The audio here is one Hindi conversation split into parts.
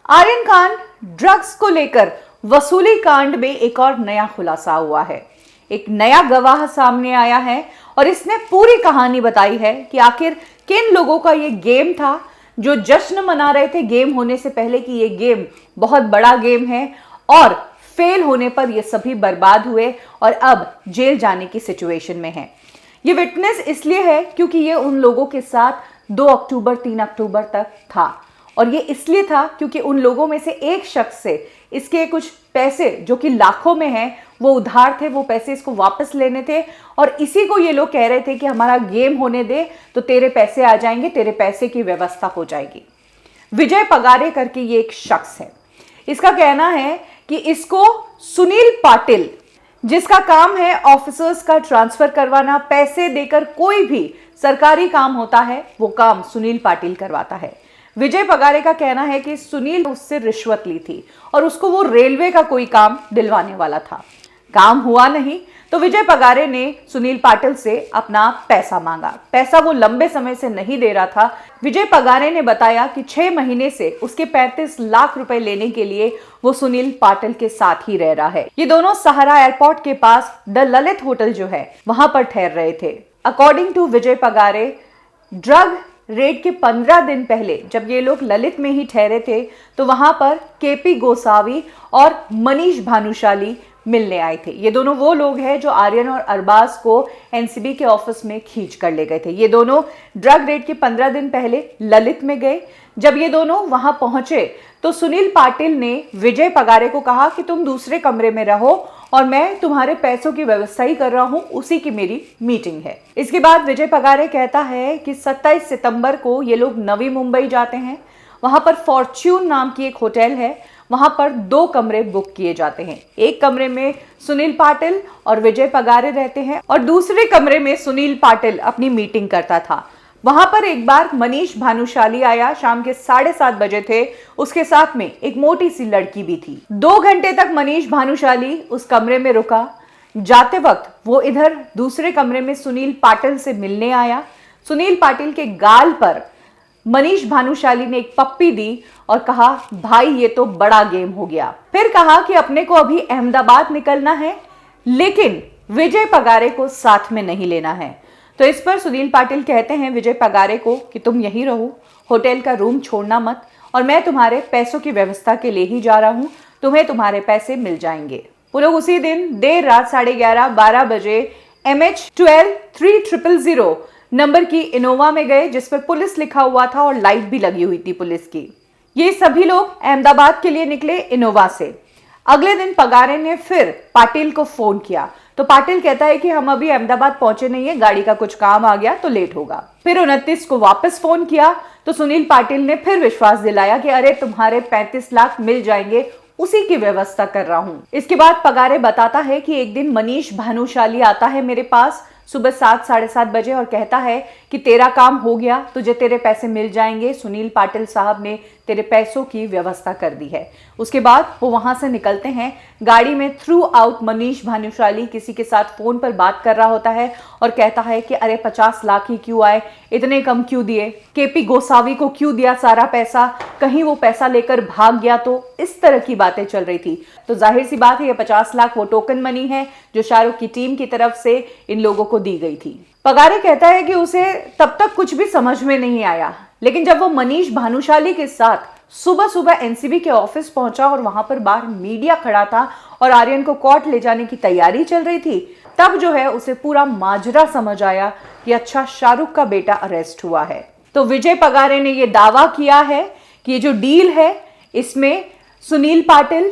आर्यन खान ड्रग्स को लेकर वसूली कांड में एक और नया खुलासा हुआ है। एक नया गवाह सामने आया है और इसने पूरी कहानी बताई है कि आखिर किन लोगों का ये गेम था जो जश्न मना रहे थे गेम होने से पहले कि ये गेम बहुत बड़ा गेम है, और फेल होने पर ये सभी बर्बाद हुए और अब जेल जाने की सिचुएशन में है। ये विटनेस इसलिए है क्योंकि ये उन लोगों के साथ 2 अक्टूबर 3 अक्टूबर तक था, और ये इसलिए था क्योंकि उन लोगों में से एक शख्स से इसके कुछ पैसे जो कि लाखों में हैं वो उधार थे, वो पैसे इसको वापस लेने थे, और इसी को ये लोग कह रहे थे कि हमारा गेम होने दे तो तेरे पैसे आ जाएंगे, तेरे पैसे की व्यवस्था हो जाएगी। विजय पगारे करके ये एक शख्स है। इसका कहना है कि इसको सुनील पाटिल, जिसका काम है ऑफिसर्स का ट्रांसफर करवाना, पैसे देकर कोई भी सरकारी काम होता है वो काम सुनील पाटिल करवाता है। विजय पगारे का कहना है कि सुनील उससे रिश्वत ली थी और उसको वो रेलवे का कोई काम दिलवाने वाला था। काम हुआ नहीं तो विजय पगारे ने सुनील पाटिल से अपना पैसा मांगा। पैसा वो लंबे समय से नहीं दे रहा था। विजय पगारे ने बताया कि 6 महीने से उसके 35 लाख रुपए लेने के लिए वो सुनील पाटिल के साथ ही रह रहा है। ये दोनों सहारा एयरपोर्ट के पास द ललित होटल जो है वहां पर ठहर रहे थे। According to Vijay Pagare, drug raid के 15 दिन पहले जब ये लोग ललित में ही ठहरे थे तो वहां पर केपी गोसावी और मनीष भानुशाली मिलने आए थे। ये दोनों वो लोग हैं जो आर्यन और अरबाज को एनसीबी के ऑफिस में खींच कर ले गए थे। ये दोनों ड्रग रेड के 15 दिन पहले ललित में गए। जब ये दोनों वहां पहुंचे तो सुनील पाटिल ने विजय पगारे को कहा कि तुम दूसरे कमरे में रहो और मैं तुम्हारे पैसों की व्यवस्था ही कर रहा हूं, उसी की मेरी मीटिंग है। इसके बाद विजय पगारे कहता है कि 27 सितंबर को ये लोग नवी मुंबई जाते हैं। वहां पर फॉर्च्यून नाम की एक होटल है, वहां पर 2 कमरे बुक किए जाते हैं। एक कमरे में सुनील पाटिल और विजय पगारे रहते हैं और दूसरे कमरे में सुनील पाटिल अपनी मीटिंग करता था। वहां पर एक बार मनीष भानुशाली आया, शाम के 7:30 बजे थे। उसके साथ में एक मोटी सी लड़की भी थी। 2 घंटे तक मनीष भानुशाली उस कमरे में रुका। जाते वक्त वो इधर दूसरे कमरे में सुनील पाटिल से मिलने आया। सुनील पाटिल के गाल पर मनीष भानुशाली ने एक पप्पी दी और कहा, भाई ये तो बड़ा गेम हो गया। फिर कहा कि अपने को अभी अहमदाबाद निकलना है, लेकिन विजय पगारे को साथ में नहीं लेना है। तो इस पर सुनील पाटिल कहते हैं विजय पगारे को कि तुम यहीं रहो, होटल का रूम छोड़ना मत, और मैं तुम्हारे पैसों की व्यवस्था के लिए ही जा रहा हूं, तुम्हें तुम्हारे पैसे मिल जाएंगे। वो लोग उसी दिन देर रात 11:30-12 बजे MH12-3000 नंबर की इनोवा में गए, जिस पर पुलिस लिखा हुआ था और लाइट भी लगी हुई थी पुलिस की। ये सभी लोग अहमदाबाद के लिए निकले इनोवा से। अगले दिन पगारे ने फिर पाटिल को फोन किया तो पाटिल कहता है कि हम अभी अहमदाबाद पहुंचे नहीं है, गाड़ी का कुछ काम आ गया तो लेट होगा। फिर 29 को वापस फोन किया तो सुनील पाटिल ने फिर विश्वास दिलाया कि अरे तुम्हारे 35 लाख मिल जाएंगे, उसी की व्यवस्था कर रहा हूं। इसके बाद पगारे बताता है कि एक दिन मनीष भानुशाली आता है मेरे पास सुबह 7-7:30 बजे और कहता है कि तेरा काम हो गया, तुझे तेरे पैसे मिल जाएंगे, सुनील पाटिल साहब ने तेरे पैसों की व्यवस्था कर दी है। उसके बाद वो वहां से निकलते हैं। गाड़ी में थ्रू आउट मनीष भानुशाली किसी के साथ फोन पर बात कर रहा होता है और कहता है कि अरे 50 लाख ही क्यों आए, इतने कम क्यों दिए, केपी गोसावी को क्यों दिया सारा पैसा, कहीं वो पैसा लेकर भाग गया तो, इस तरह की बातें चल रही थी। तो जाहिर सी बात है ये 50 लाख वो टोकन मनी है जो शाहरुख की टीम की तरफ से इन लोगों को दी गई थी। पगारे कहता है कि उसे तब तक कुछ भी समझ में नहीं आया, लेकिन जब वो मनीष भानुशाली के साथ सुबह सुबह एनसीबी के ऑफिस पहुंचा और वहां पर बाहर मीडिया खड़ा था और आर्यन को कोर्ट ले जाने की तैयारी चल रही थी, तब जो है उसे पूरा माजरा समझ आया कि अच्छा शाहरुख का बेटा अरेस्ट हुआ है। तो विजय पगारे ने यह दावा किया है कि ये जो डील है इसमें सुनील पाटिल,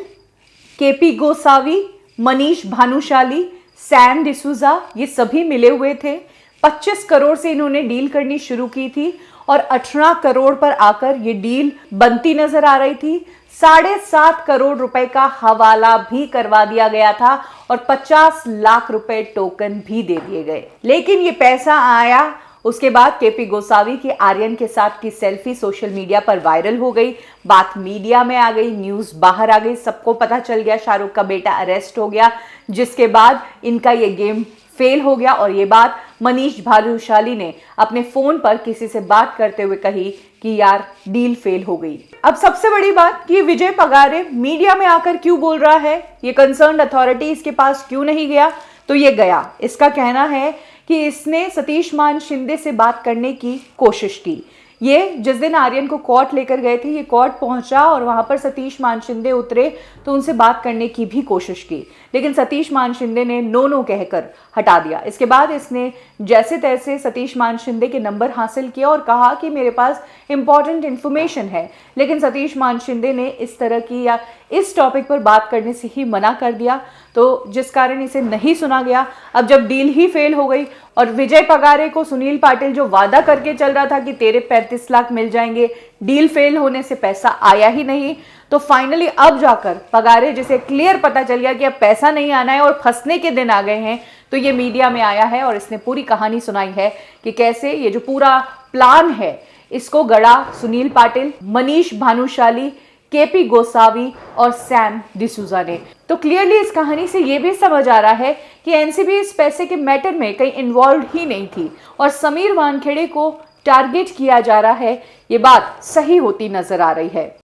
केपी गोसावी, मनीष भानुशाली, सैम डिसूजा ये सभी मिले हुए थे। 25 करोड़ से इन्होंने डील करनी शुरू की थी और 18 करोड़ पर आकर ये डील बनती नजर आ रही थी। 7.5 करोड़ रुपए का हवाला भी करवा दिया गया था और 50 लाख रुपए टोकन भी दे दिए गए। लेकिन ये पैसा आया उसके बाद केपी गोसावी की आर्यन के साथ की सेल्फी सोशल मीडिया पर वायरल हो गई, बात मीडिया में आ गई, न्यूज बाहर आ गई, सबको पता चल गया शाहरुख का बेटा अरेस्ट हो गया, जिसके बाद इनका ये गेम फेल हो गया। और ये बात मनीष भानुशाली ने अपने फोन पर किसी से बात करते हुए कही कि यार डील फेल हो गई। अब सबसे बड़ी बात कि विजय पगारे मीडिया में आकर क्यों बोल रहा है, ये कंसर्न्ड अथॉरिटीज के पास क्यों नहीं गया? तो ये गया। इसका कहना है कि इसने सतीश मान शिंदे से बात करने की कोशिश की। ये जिस दिन आर्यन को कोर्ट लेकर गए थे, ये कोर्ट पहुंचा और वहां पर सतीश मान शिंदे उतरे तो उनसे बात करने की भी कोशिश की, लेकिन सतीश मान शिंदे ने नो कहकर हटा दिया। इसके बाद इसने जैसे तैसे सतीश मान शिंदे के नंबर हासिल किया और कहा कि मेरे पास इंपॉर्टेंट इंफॉर्मेशन है, लेकिन सतीश मान शिंदे ने इस तरह की या इस टॉपिक पर बात करने से ही मना कर दिया, तो जिस कारण इसे नहीं सुना गया। अब जब डील ही फेल हो गई और विजय पगारे को सुनील पाटिल जो वादा करके चल रहा था कि तेरे 35 लाख मिल जाएंगे, डील फेल होने से पैसा आया ही नहीं, तो फाइनली अब जाकर पगारे जिसे क्लियर पता चल गया कि अब पैसा नहीं आना है और फंसने के दिन आ गए हैं, तो ये मीडिया में आया है और इसने पूरी कहानी सुनाई है कि कैसे ये जो पूरा प्लान है इसको गढ़ा सुनील पाटिल, मनीष भानुशाली, केपी गोसावी और सैम डिसूजा ने। तो क्लियरली इस कहानी से ये भी समझ आ रहा है कि एनसीबी इस पैसे के मैटर में कहीं इन्वॉल्व ही नहीं थी और समीर वानखेड़े को टारगेट किया जा रहा है। ये बात सही होती नजर आ रही है।